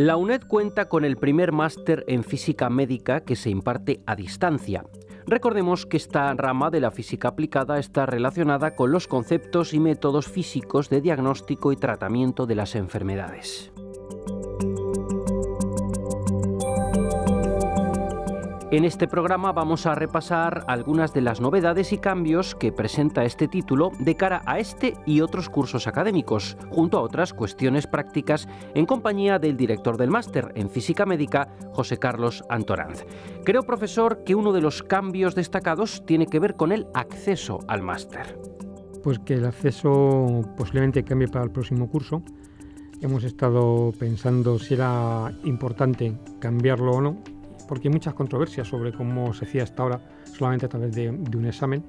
La UNED cuenta con el primer máster en física médica que se imparte a distancia. Recordemos que esta rama de la física aplicada está relacionada con los conceptos y métodos físicos de diagnóstico y tratamiento de las enfermedades. En este programa vamos a repasar algunas de las novedades y cambios que presenta este título de cara a este y otros cursos académicos, junto a otras cuestiones prácticas en compañía del director del máster en Física Médica, José Carlos Antoranz. Creo, profesor, que uno de los cambios destacados tiene que ver con el acceso al máster. Pues que el acceso posiblemente cambie para el próximo curso. Hemos estado pensando si era importante cambiarlo o no, porque hay muchas controversias sobre cómo se hacía hasta ahora solamente a través de un examen.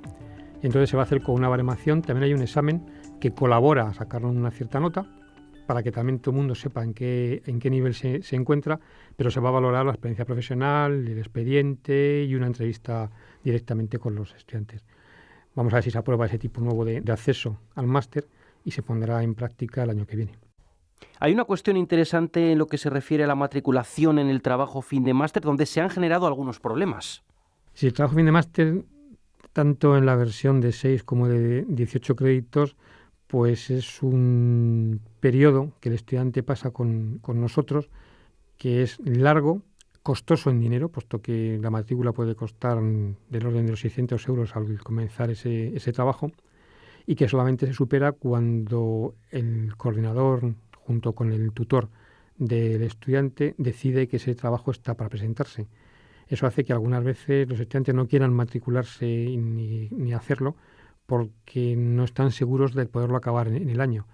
Y entonces se va a hacer con una baremación. También hay un examen que colabora a sacar una cierta nota para que también todo el mundo sepa en qué nivel se encuentra, pero se va a valorar la experiencia profesional, el expediente y una entrevista directamente con los estudiantes. Vamos a ver si se aprueba ese tipo nuevo de acceso al máster y se pondrá en práctica el año que viene. Hay una cuestión interesante en lo que se refiere a la matriculación en el trabajo fin de máster, donde se han generado algunos problemas. Si el trabajo fin de máster, tanto en la versión de 6 como de 18 créditos, pues es un periodo que el estudiante pasa con nosotros, que es largo, costoso en dinero, puesto que la matrícula puede costar del orden de los 600 euros al comenzar ese trabajo, y que solamente se supera cuando el coordinador, junto con el tutor del estudiante, decide que ese trabajo está para presentarse. Eso hace que algunas veces los estudiantes no quieran matricularse ni hacerlo porque no están seguros de poderlo acabar en el año.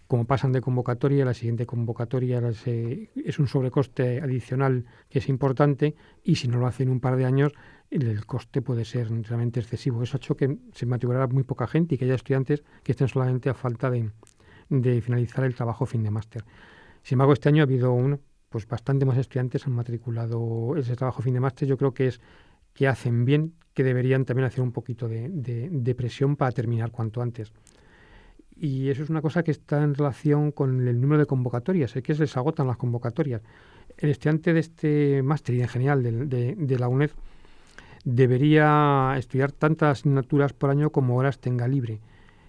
Como pasan de convocatoria, la siguiente convocatoria es un sobrecoste adicional que es importante, y si no lo hacen un par de años, el coste puede ser realmente excesivo. Eso ha hecho que se matriculara muy poca gente y que haya estudiantes que estén solamente a falta de finalizar el trabajo fin de máster. Sin embargo, este año ha habido bastante más estudiantes han matriculado ese trabajo fin de máster. Yo creo que hacen bien, que deberían también hacer un poquito de presión para terminar cuanto antes. Y eso es una cosa que está en relación con el número de convocatorias. Es que se les agotan las convocatorias. El estudiante de este máster y en general de la UNED debería estudiar tantas asignaturas por año como horas tenga libre.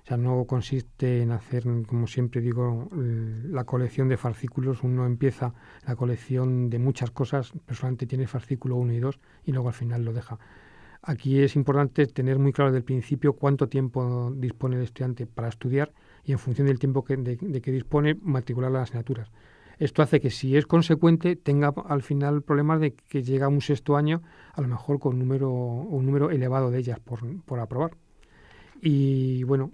O sea, no consiste en hacer, como siempre digo, la colección de fascículos. Uno empieza la colección de muchas cosas, pero solamente tiene fascículo 1 y 2 y luego al final lo deja. Aquí es importante tener muy claro desde el principio cuánto tiempo dispone el estudiante para estudiar y en función del tiempo de que dispone, matricular las asignaturas. Esto hace que, si es consecuente, tenga al final problemas de que llega a un sexto año, a lo mejor con un número elevado de ellas por aprobar. Y bueno,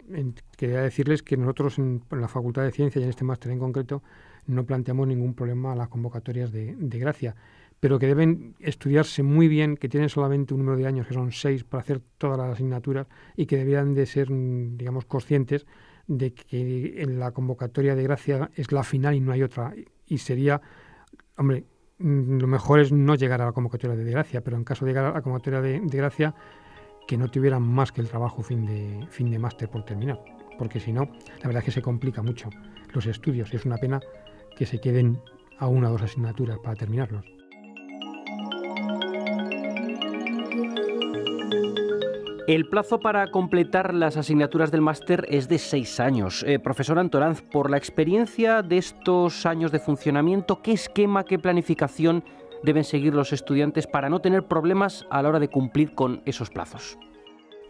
quería decirles que nosotros en la Facultad de Ciencias y en este máster en concreto no planteamos ningún problema a las convocatorias de gracia, pero que deben estudiarse muy bien, que tienen solamente un número de años, que son 6, para hacer todas las asignaturas, y que deberían de ser, digamos, conscientes de que en la convocatoria de gracia es la final y no hay otra. Y sería, lo mejor es no llegar a la convocatoria de gracia, pero en caso de llegar a la convocatoria de gracia, que no tuvieran más que el trabajo fin de máster por terminar, porque si no, la verdad es que se complica mucho los estudios. Es una pena que se queden a 1 o 2 asignaturas para terminarlos. El plazo para completar las asignaturas del máster es de 6 años. Profesor Antoranz, por la experiencia de estos años de funcionamiento, ¿qué esquema, qué planificación deben seguir los estudiantes para no tener problemas a la hora de cumplir con esos plazos?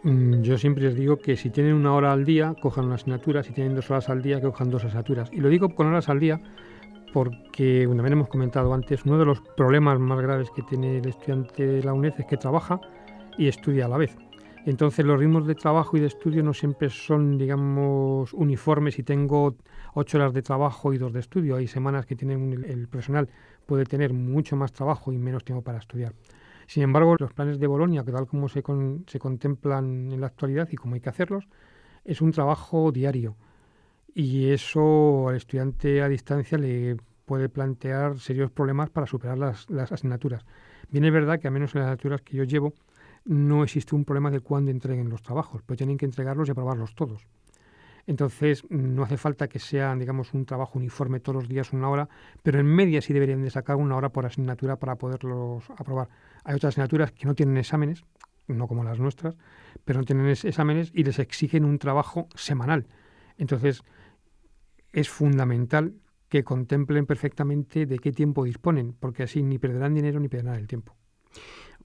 Yo siempre les digo que si tienen 1 hora al día, cojan una asignatura; si tienen 2 horas al día, que cojan 2 asignaturas. Y lo digo con horas al día porque, también hemos comentado antes, uno de los problemas más graves que tiene el estudiante de la UNED es que trabaja y estudia a la vez. Entonces los ritmos de trabajo y de estudio no siempre son, digamos, uniformes, y tengo 8 horas de trabajo y 2 de estudio. Hay semanas que el profesional puede tener mucho más trabajo y menos tiempo para estudiar. Sin embargo, los planes de Bolonia, que tal como se contemplan en la actualidad y como hay que hacerlos, es un trabajo diario. Y eso al estudiante a distancia le puede plantear serios problemas para superar las asignaturas. Bien, es verdad que al menos en las asignaturas que yo llevo no existe un problema de cuándo entreguen los trabajos, pero tienen que entregarlos y aprobarlos todos. Entonces, no hace falta que sea, digamos, un trabajo uniforme todos los días 1 hora, pero en media sí deberían de sacar 1 hora por asignatura para poderlos aprobar. Hay otras asignaturas que no tienen exámenes, no como las nuestras, pero no tienen exámenes y les exigen un trabajo semanal. Entonces, es fundamental que contemplen perfectamente de qué tiempo disponen, porque así ni perderán dinero ni perderán el tiempo.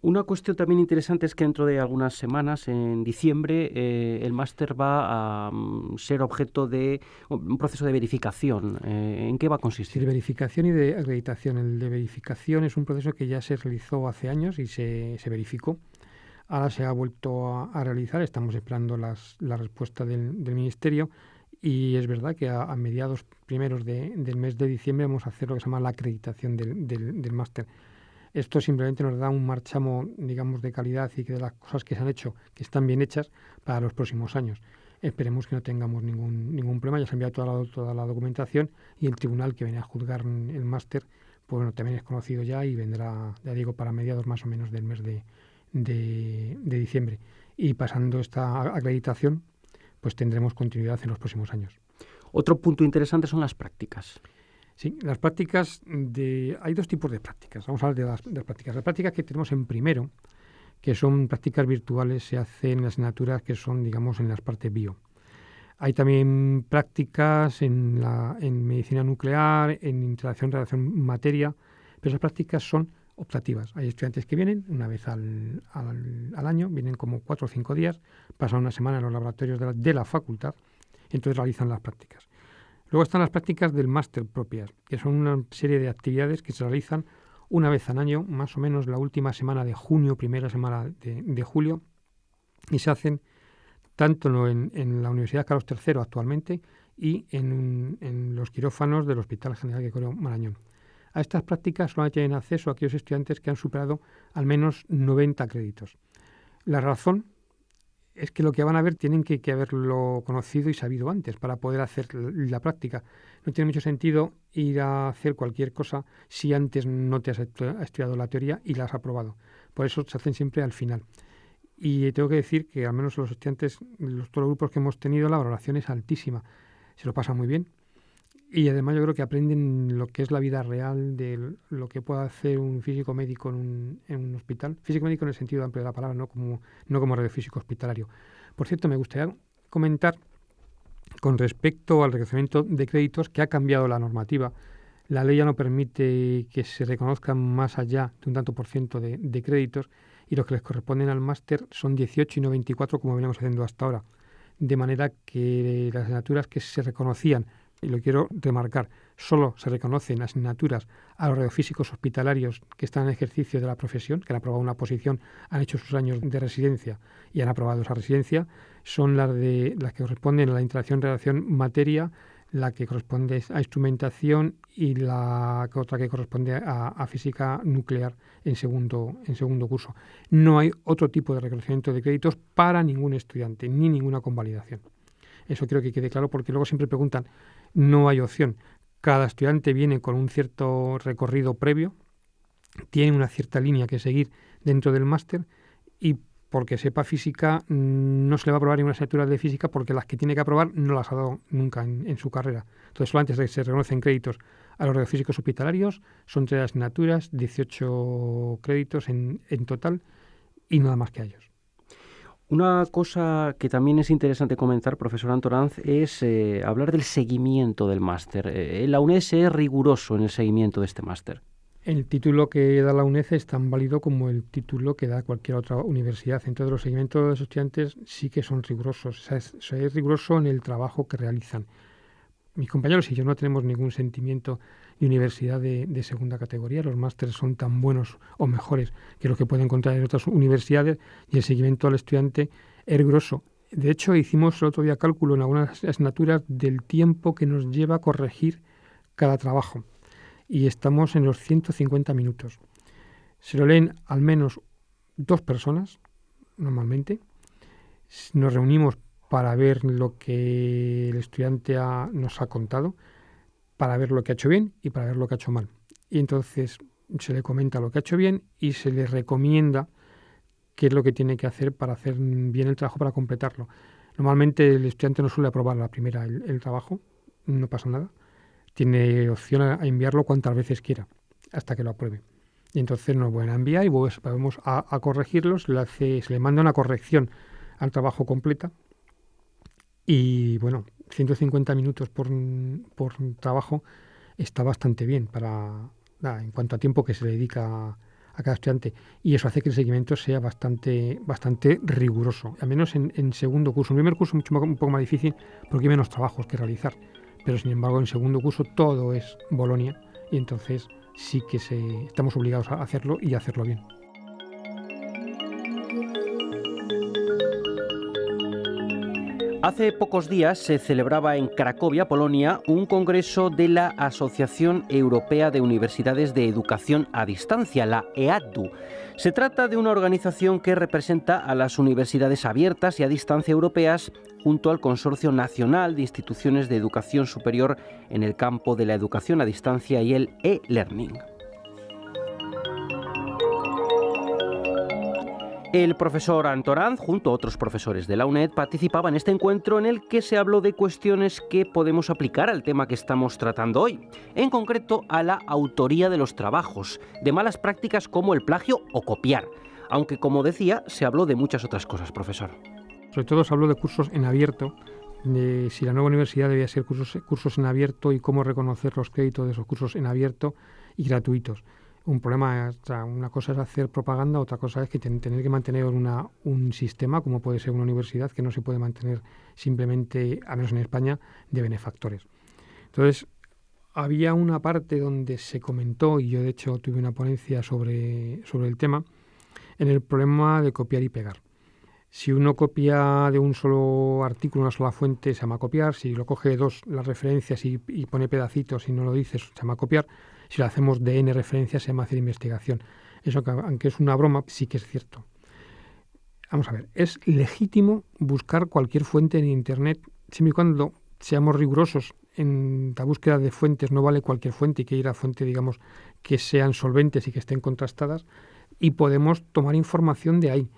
Una cuestión también interesante es que dentro de algunas semanas, en diciembre, el máster va a ser objeto de un proceso de verificación. ¿En qué va a consistir? Sí, de verificación y de acreditación. El de verificación es un proceso que ya se realizó hace años y se verificó. Ahora se ha vuelto a realizar, estamos esperando la respuesta del Ministerio, y es verdad que a mediados primeros del mes de diciembre vamos a hacer lo que se llama la acreditación del máster. Esto simplemente nos da un marchamo, digamos, de calidad y que de las cosas que se han hecho, que están bien hechas, para los próximos años. Esperemos que no tengamos ningún problema. Ya se ha enviado toda la documentación y el tribunal que viene a juzgar el máster, pues bueno, también es conocido ya y vendrá, ya digo, para mediados más o menos del mes de diciembre. Y pasando esta acreditación, pues tendremos continuidad en los próximos años. Otro punto interesante son las prácticas. Sí, las prácticas, hay dos tipos de prácticas. Vamos a hablar de las prácticas. Las prácticas que tenemos en primero, que son prácticas virtuales, se hacen en las asignaturas que son, digamos, en las partes bio. Hay también prácticas en medicina nuclear, en interacción, relación, materia, pero esas prácticas son optativas. Hay estudiantes que vienen una vez al año, vienen como 4 o 5 días, pasan una semana en los laboratorios de la facultad, y entonces realizan las prácticas. Luego están las prácticas del máster propias, que son una serie de actividades que se realizan una vez al año, más o menos la última semana de junio, primera semana de julio, y se hacen tanto en la Universidad Carlos III actualmente y en los quirófanos del Hospital General Gregorio Marañón. A estas prácticas solamente tienen acceso a aquellos estudiantes que han superado al menos 90 créditos. La razón es que lo que van a ver tienen que haberlo conocido y sabido antes para poder hacer la práctica. No tiene mucho sentido ir a hacer cualquier cosa si antes no te has estudiado la teoría y la has aprobado. Por eso se hacen siempre al final. Y tengo que decir que al menos los estudiantes, todos los grupos que hemos tenido, la valoración es altísima. Se lo pasan muy bien. Y además yo creo que aprenden lo que es la vida real de lo que puede hacer un físico médico en un hospital. Físico médico en el sentido amplio de la palabra, no como radiofísico hospitalario. Por cierto, me gustaría comentar con respecto al reconocimiento de créditos que ha cambiado la normativa. La ley ya no permite que se reconozcan más allá de un tanto por ciento de créditos y los que les corresponden al máster son 18 y no 24 como veníamos haciendo hasta ahora. De manera que las asignaturas que se reconocían, y lo quiero remarcar, solo se reconocen asignaturas a los radiofísicos hospitalarios que están en ejercicio de la profesión, que han aprobado una posición, han hecho sus años de residencia y han aprobado esa residencia, son las que corresponden a la interacción, relación, materia, la que corresponde a instrumentación y la otra que corresponde a física nuclear en segundo curso. No hay otro tipo de reconocimiento de créditos para ningún estudiante, ni ninguna convalidación. Eso quiero que quede claro porque luego siempre preguntan, no hay opción. Cada estudiante viene con un cierto recorrido previo, tiene una cierta línea que seguir dentro del máster y porque sepa física no se le va a aprobar ninguna asignatura de física porque las que tiene que aprobar no las ha dado nunca en su carrera. Entonces solamente se reconocen créditos a los radiofísicos hospitalarios, son 3 asignaturas, 18 créditos en total y nada más que a ellos. Una cosa que también es interesante comentar, profesor Antoranz, es hablar del seguimiento del máster. La UNED es riguroso en el seguimiento de este máster. El título que da la UNED es tan válido como el título que da cualquier otra universidad. Entonces los seguimientos de los estudiantes sí que son rigurosos. O sea, es riguroso en el trabajo que realizan. Mis compañeros y yo no tenemos ningún sentimiento de universidad de segunda categoría. Los másteres son tan buenos o mejores que los que pueden encontrar en otras universidades y el seguimiento al estudiante es riguroso. De hecho, hicimos el otro día cálculo en algunas asignaturas del tiempo que nos lleva a corregir cada trabajo y estamos en los 150 minutos. Se lo leen al menos 2 personas, normalmente. Nos reunimos para ver lo que el estudiante nos ha contado, para ver lo que ha hecho bien y para ver lo que ha hecho mal. Y entonces se le comenta lo que ha hecho bien y se le recomienda qué es lo que tiene que hacer para hacer bien el trabajo, para completarlo. Normalmente el estudiante no suele aprobar a la primera el trabajo, no pasa nada. Tiene opción a enviarlo cuantas veces quiera, hasta que lo apruebe. Y entonces nos vuelven a enviar y vamos a corregirlos, se le manda una corrección al trabajo completa. Y bueno, 150 minutos por trabajo está bastante bien en cuanto a tiempo que se le dedica a cada estudiante, y eso hace que el seguimiento sea bastante riguroso, al menos en segundo curso. En primer curso es un poco más difícil porque hay menos trabajos que realizar, pero sin embargo en segundo curso todo es Bolonia y entonces sí que estamos obligados a hacerlo y a hacerlo bien. Hace pocos días se celebraba en Cracovia, Polonia, un congreso de la Asociación Europea de Universidades de Educación a Distancia, la EADU. Se trata de una organización que representa a las universidades abiertas y a distancia europeas junto al Consorcio Nacional de Instituciones de Educación Superior en el campo de la educación a distancia y el e-learning. El profesor Antoranz, junto a otros profesores de la UNED, participaba en este encuentro en el que se habló de cuestiones que podemos aplicar al tema que estamos tratando hoy, en concreto a la autoría de los trabajos, de malas prácticas como el plagio o copiar, aunque, como decía, se habló de muchas otras cosas, profesor. Sobre todo se habló de cursos en abierto, de si la nueva universidad debía ser cursos en abierto y cómo reconocer los créditos de esos cursos en abierto y gratuitos. Un problema, una cosa es hacer propaganda, otra cosa es que tener que mantener un sistema, como puede ser una universidad, que no se puede mantener simplemente, al menos en España, de benefactores. Entonces, había una parte donde se comentó, y yo de hecho tuve una ponencia sobre el tema, en el problema de copiar y pegar. Si uno copia de un solo artículo, una sola fuente, se llama copiar. Si lo coge las referencias y pone pedacitos y no lo dice, se llama copiar. Si lo hacemos de N referencias, se llama hacer investigación. Eso, aunque es una broma, sí que es cierto. Vamos a ver, es legítimo buscar cualquier fuente en Internet, siempre y cuando seamos rigurosos en la búsqueda de fuentes. No vale cualquier fuente, hay que ir a fuentes, digamos, que sean solventes y que estén contrastadas, y podemos tomar información de ahí.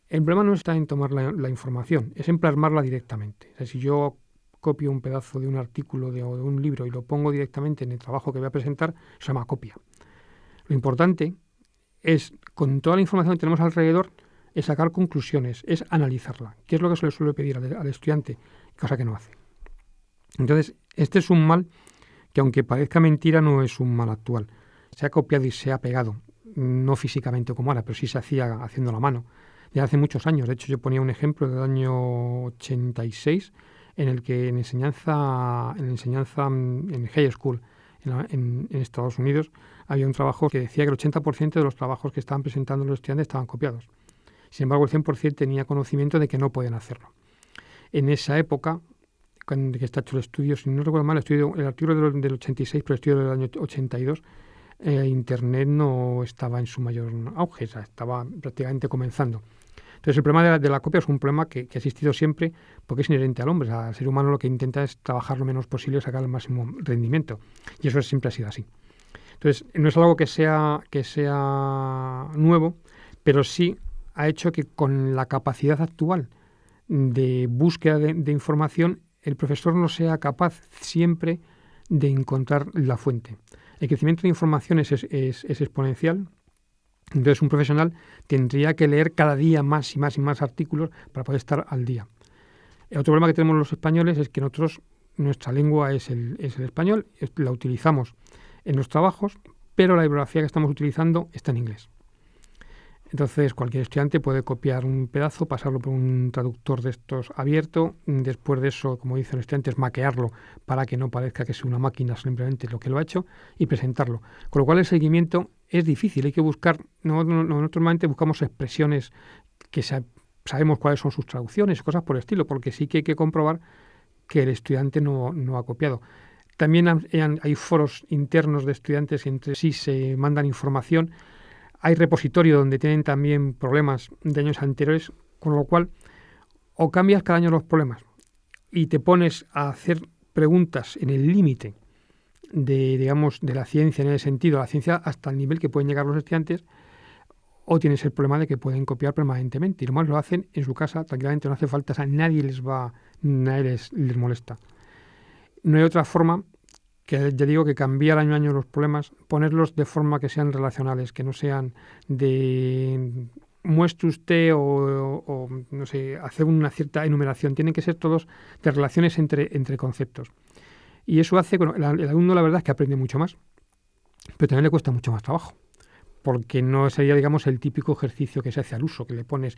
El problema no está en tomar la información, es en plasmarla directamente. O sea, si yo copio un pedazo de un artículo o de un libro y lo pongo directamente en el trabajo que voy a presentar, se llama copia. Lo importante es, con toda la información que tenemos alrededor, es sacar conclusiones, es analizarla, que es lo que se le suele pedir al estudiante, cosa que no hace. Entonces, este es un mal que, aunque parezca mentira, no es un mal actual. Se ha copiado y se ha pegado, no físicamente como ahora, pero sí se hacía haciendo la mano. Ya hace muchos años. De hecho, yo ponía un ejemplo del año 86 en el que en enseñanza en high school en Estados Unidos había un trabajo que decía que el 80% de los trabajos que estaban presentando los estudiantes estaban copiados. Sin embargo, el 100% tenía conocimiento de que no podían hacerlo. En esa época, cuando está hecho el estudio, si no recuerdo mal, el artículo del 86, pero el estudio del año 82, Internet no estaba en su mayor auge, o sea, estaba prácticamente comenzando. Entonces, el problema de la copia es un problema que ha existido siempre porque es inherente al hombre. O sea, el ser humano lo que intenta es trabajar lo menos posible y sacar el máximo rendimiento. Y eso siempre ha sido así. Entonces, no es algo que sea nuevo, pero sí ha hecho que con la capacidad actual de búsqueda de información, el profesor no sea capaz siempre de encontrar la fuente. El crecimiento de información es exponencial. Entonces, un profesional tendría que leer cada día más y más y más artículos para poder estar al día. El otro problema que tenemos los españoles es que nuestra lengua es el español, la utilizamos en los trabajos, pero la bibliografía que estamos utilizando está en inglés. Entonces, cualquier estudiante puede copiar un pedazo, pasarlo por un traductor de estos abierto, después de eso, como dicen los estudiantes, maquearlo para que no parezca que es una máquina simplemente lo que lo ha hecho, y presentarlo. Con lo cual el seguimiento es difícil, hay que buscar, normalmente buscamos expresiones que sabemos cuáles son sus traducciones, cosas por el estilo, porque sí que hay que comprobar que el estudiante no ha copiado. También hay foros internos de estudiantes que entre sí se mandan información. Hay repositorio donde tienen también problemas de años anteriores, con lo cual o cambias cada año los problemas y te pones a hacer preguntas en el límite de la ciencia, en ese sentido, la ciencia hasta el nivel que pueden llegar los estudiantes, o tienes el problema de que pueden copiar permanentemente y lo hacen en su casa tranquilamente, no hace falta, o sea, nadie les molesta. No hay otra forma que, ya digo, que cambiar año a año los problemas, ponerlos de forma que sean relacionales, que no sean de muestre usted o no sé, hacer una cierta enumeración. Tienen que ser todos de relaciones entre conceptos. Y eso hace, bueno, el alumno la verdad es que aprende mucho más, pero también le cuesta mucho más trabajo, porque no sería, digamos, el típico ejercicio que se hace al uso, que le pones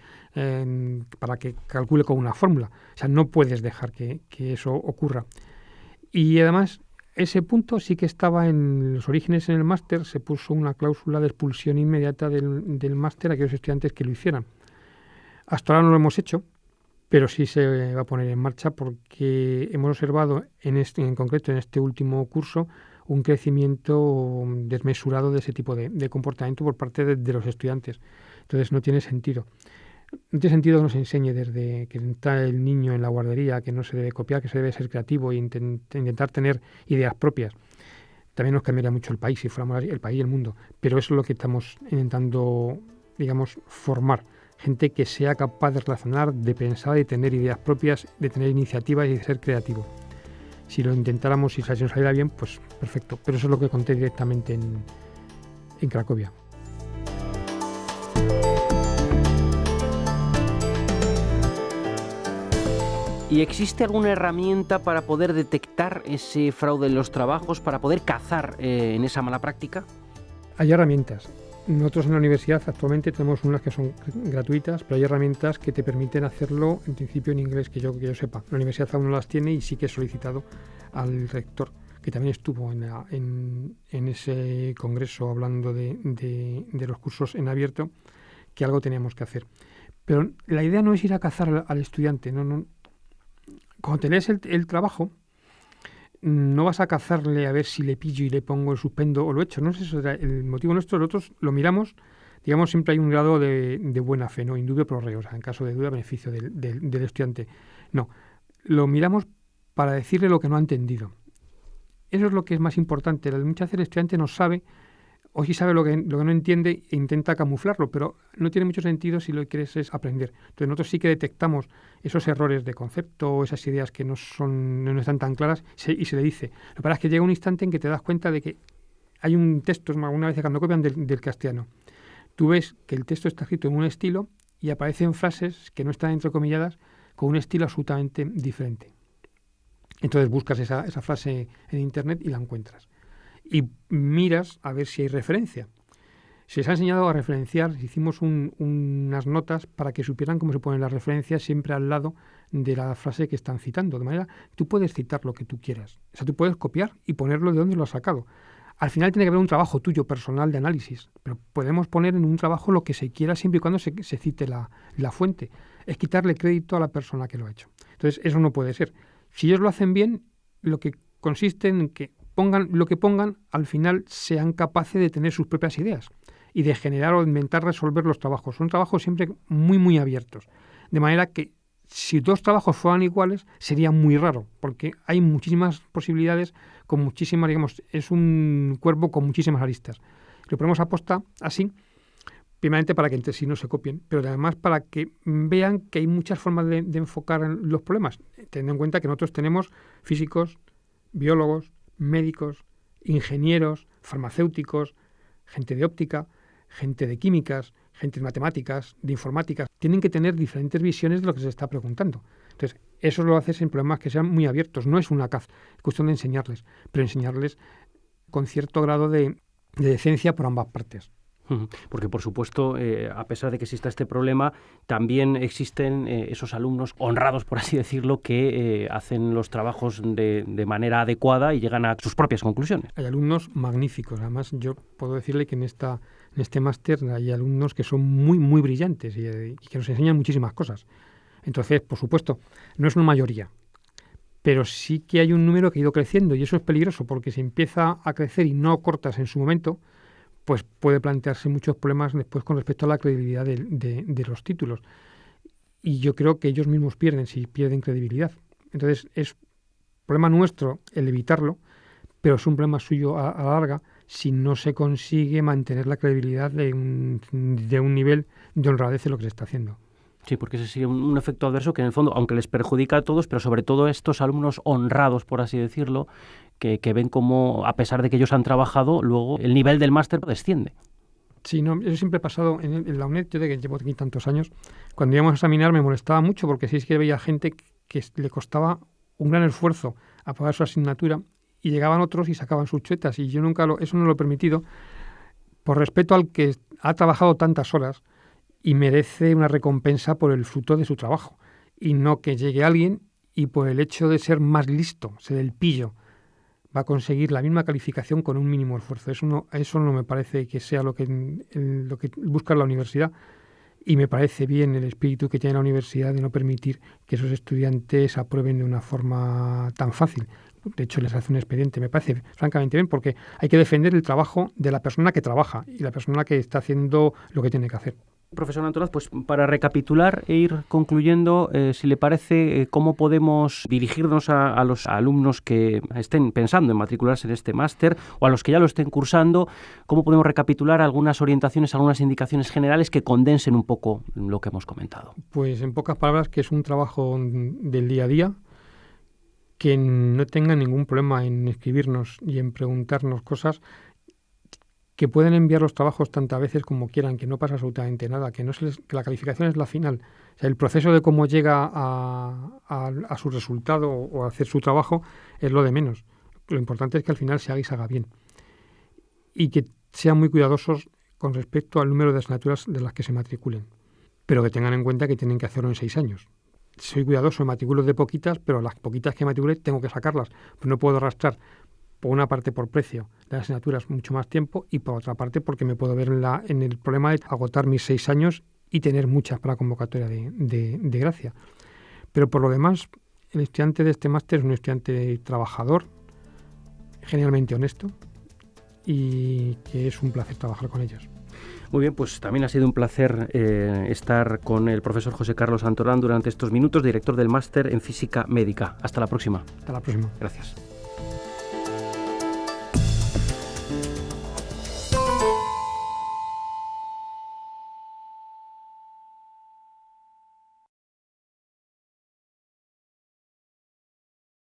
para que calcule con una fórmula. O sea, no puedes dejar que eso ocurra. Y además, ese punto sí que estaba en los orígenes en el máster, se puso una cláusula de expulsión inmediata del máster a aquellos estudiantes que lo hicieran. Hasta ahora no lo hemos hecho, pero sí se va a poner en marcha porque hemos observado en concreto en este último curso un crecimiento desmesurado de ese tipo de comportamiento por parte de los estudiantes. Entonces no tiene sentido. No tiene sentido que nos enseñe desde que está el niño en la guardería que no se debe copiar, que se debe ser creativo e intentar tener ideas propias. También nos cambiaría mucho el país si fuéramos el país y el mundo, pero eso es lo que estamos intentando, digamos, formar. Gente que sea capaz de relacionar, de pensar, de tener ideas propias, de tener iniciativas y de ser creativo. Si lo intentáramos y si nos saliera bien, pues perfecto. Pero eso es lo que conté directamente en Cracovia. ¿Y existe alguna herramienta para poder detectar ese fraude en los trabajos, para poder cazar en esa mala práctica? Hay herramientas. Nosotros en la universidad actualmente tenemos unas que son gratuitas, pero hay herramientas que te permiten hacerlo en principio en inglés, que yo sepa. La universidad aún no las tiene y sí que he solicitado al rector, que también estuvo en ese congreso hablando de los cursos en abierto, que algo teníamos que hacer. Pero la idea no es ir a cazar al estudiante, no. Cuando te lees el trabajo, no vas a cazarle a ver si le pillo y le pongo el suspendo o lo echo. No es eso el motivo nuestro. Nosotros lo miramos, digamos, siempre hay un grado de buena fe, ¿no? Indubio pro reo, o sea, en caso de duda, beneficio del estudiante. No, lo miramos para decirle lo que no ha entendido. Eso es lo que es más importante. Muchas veces el estudiante no sabe, o sí sabe lo que no entiende e intenta camuflarlo, pero no tiene mucho sentido si lo que quieres es aprender. Entonces nosotros sí que detectamos esos errores de concepto o esas ideas que no están tan claras y se le dice. Lo que pasa es que llega un instante en que te das cuenta de que hay un texto, una vez cuando copian del castellano, tú ves que el texto está escrito en un estilo y aparecen frases que no están entrecomilladas con un estilo absolutamente diferente. Entonces buscas esa frase en internet y la encuentras. Y miras a ver si hay referencia. Se les ha enseñado a referenciar, hicimos unas notas para que supieran cómo se ponen las referencias siempre al lado de la frase que están citando. De manera, tú puedes citar lo que tú quieras. O sea, tú puedes copiar y ponerlo de donde lo has sacado. Al final tiene que haber un trabajo tuyo personal de análisis, pero podemos poner en un trabajo lo que se quiera siempre y cuando se cite la fuente. Es quitarle crédito a la persona que lo ha hecho. Entonces, eso no puede ser. Si ellos lo hacen bien, lo que consiste en que pongan lo que pongan, al final sean capaces de tener sus propias ideas y de generar o inventar resolver los trabajos. Son trabajos siempre muy, muy abiertos. De manera que si dos trabajos fueran iguales, sería muy raro, porque hay muchísimas posibilidades, con muchísimas, digamos, es un cuerpo con muchísimas aristas. Lo ponemos a posta así, primeramente para que entre sí no se copien, pero además para que vean que hay muchas formas de enfocar los problemas, teniendo en cuenta que nosotros tenemos físicos, biólogos, médicos, ingenieros, farmacéuticos, gente de óptica, gente de químicas, gente de matemáticas, de informática. Tienen que tener diferentes visiones de lo que se está preguntando. Entonces, eso lo haces en problemas que sean muy abiertos. No es una caza, es cuestión de enseñarles, pero enseñarles con cierto grado de decencia por ambas partes. Porque, por supuesto, a pesar de que exista este problema, también existen esos alumnos honrados, por así decirlo, que hacen los trabajos de manera adecuada y llegan a sus propias conclusiones. Hay alumnos magníficos. Además, yo puedo decirle que en este máster hay alumnos que son muy, muy brillantes y que nos enseñan muchísimas cosas. Entonces, por supuesto, no es una mayoría, pero sí que hay un número que ha ido creciendo y eso es peligroso porque si empieza a crecer y no cortas en su momento, pues puede plantearse muchos problemas después con respecto a la credibilidad de los títulos. Y yo creo que ellos mismos pierden credibilidad. Entonces es problema nuestro el evitarlo, pero es un problema suyo a la larga si no se consigue mantener la credibilidad de un nivel de honradez en lo que se está haciendo. Sí, porque ese sería un efecto adverso que en el fondo, aunque les perjudica a todos, pero sobre todo a estos alumnos honrados, por así decirlo, que ven como, a pesar de que ellos han trabajado, luego el nivel del máster desciende. Sí, no, eso siempre ha pasado en la UNED, yo de que llevo aquí tantos años. Cuando íbamos a examinar me molestaba mucho porque sí es que veía gente que le costaba un gran esfuerzo aprobar su asignatura y llegaban otros y sacaban sus chuetas, y yo eso no lo he permitido por respeto al que ha trabajado tantas horas y merece una recompensa por el fruto de su trabajo, y no que llegue alguien y por el hecho de ser más listo, ser el pillo, va a conseguir la misma calificación con un mínimo esfuerzo. Eso no me parece que sea lo que busca la universidad, y me parece bien el espíritu que tiene la universidad de no permitir que esos estudiantes aprueben de una forma tan fácil. De hecho, les hace un expediente. Me parece francamente bien, porque hay que defender el trabajo de la persona que trabaja y la persona que está haciendo lo que tiene que hacer. Profesor Antonaz, pues para recapitular e ir concluyendo, si le parece, ¿cómo podemos dirigirnos a los alumnos que estén pensando en matricularse en este máster o a los que ya lo estén cursando? ¿Cómo podemos recapitular algunas orientaciones, algunas indicaciones generales que condensen un poco lo que hemos comentado? Pues en pocas palabras, que es un trabajo del día a día, que no tengan ningún problema en escribirnos y en preguntarnos cosas, que pueden enviar los trabajos tantas veces como quieran, que no pasa absolutamente nada, que la calificación es la final. O sea, el proceso de cómo llega a su resultado o a hacer su trabajo es lo de menos. Lo importante es que al final se haga y se haga bien. Y que sean muy cuidadosos con respecto al número de asignaturas de las que se matriculen, pero que tengan en cuenta que tienen que hacerlo en 6 años. Soy cuidadoso, matriculo de poquitas, pero las poquitas que matricule tengo que sacarlas. Pues no puedo arrastrar, por una parte por precio, las asignaturas mucho más tiempo, y por otra parte porque me puedo ver en el problema de agotar mis 6 años y tener muchas para convocatoria de gracia. Pero por lo demás, el estudiante de este máster es un estudiante trabajador, generalmente honesto, y que es un placer trabajar con ellos. Muy bien, pues también ha sido un placer estar con el profesor José Carlos Santorán durante estos minutos, director del máster en Física Médica. Hasta la próxima. Hasta la próxima. Gracias.